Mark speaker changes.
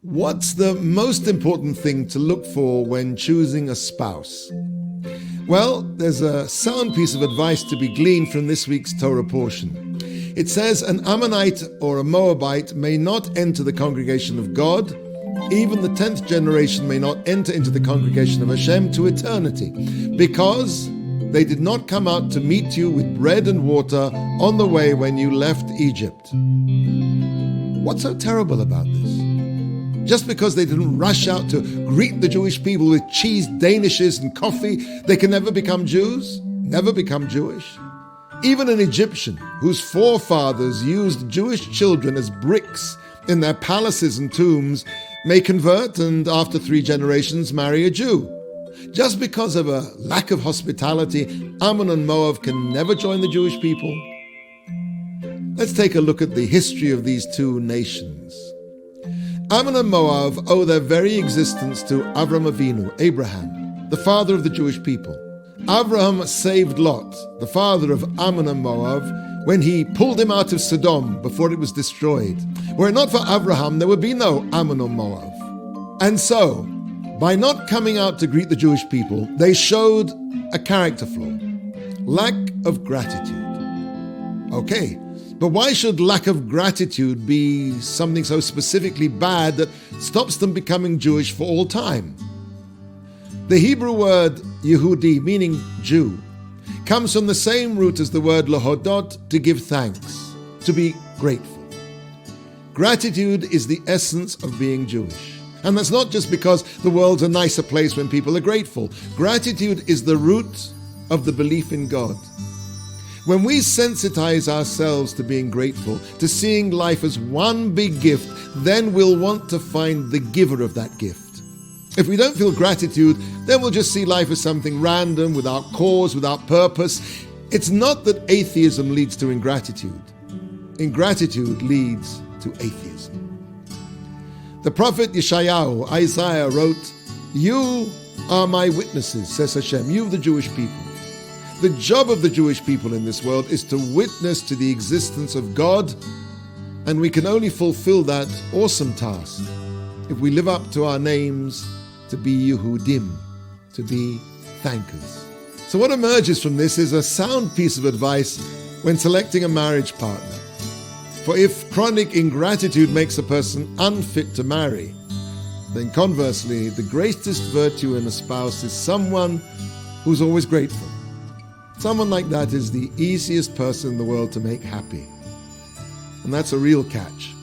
Speaker 1: What's the most important thing to look for when choosing a spouse? Well, there's a sound piece of advice to be gleaned from this week's Torah portion. It says, an Ammonite or a Moabite may not enter the congregation of God. Even the 10th generation may not enter into the congregation of Hashem to eternity, because they did not come out to meet you with bread and water on the way when you left Egypt. What's so terrible about this? Just because they didn't rush out to greet the Jewish people with cheese danishes and coffee, they can never become Jews, never become Jewish. Even an Egyptian whose forefathers used Jewish children as bricks in their palaces and tombs may convert and after 3 generations marry a Jew. Just because of a lack of hospitality, Ammon and Moav can never join the Jewish people. Let's take a look at the history of these 2 nations. Ammon and Moav owe their very existence to Avram Avinu, Abraham, the father of the Jewish people. Abraham saved Lot, the father of Ammon and Moav, when he pulled him out of Sodom before it was destroyed. Were it not for Abraham, there would be no Ammon or Moav. And so, by not coming out to greet the Jewish people, they showed a character flaw: lack of gratitude. Okay, but why should lack of gratitude be something so specifically bad that stops them becoming Jewish for all time? The Hebrew word Yehudi, meaning Jew, comes from the same root as the word lahodot, to give thanks, to be grateful. Gratitude is the essence of being Jewish. And that's not just because the world's a nicer place when people are grateful. Gratitude is the root of the belief in God. When we sensitize ourselves to being grateful, to seeing life as one big gift, then we'll want to find the giver of that gift. If we don't feel gratitude, then we'll just see life as something random, without cause, without purpose. It's not that atheism leads to ingratitude. Ingratitude leads to atheism. The prophet Yeshayahu, Isaiah, wrote, "You are my witnesses, says Hashem, you the Jewish people." The job of the Jewish people in this world is to witness to the existence of God, and we can only fulfill that awesome task if we live up to our names to be Yehudim, to be thankers. So what emerges from this is a sound piece of advice when selecting a marriage partner. For if chronic ingratitude makes a person unfit to marry, then conversely, the greatest virtue in a spouse is someone who's always grateful. Someone like that is the easiest person in the world to make happy. And that's a real catch.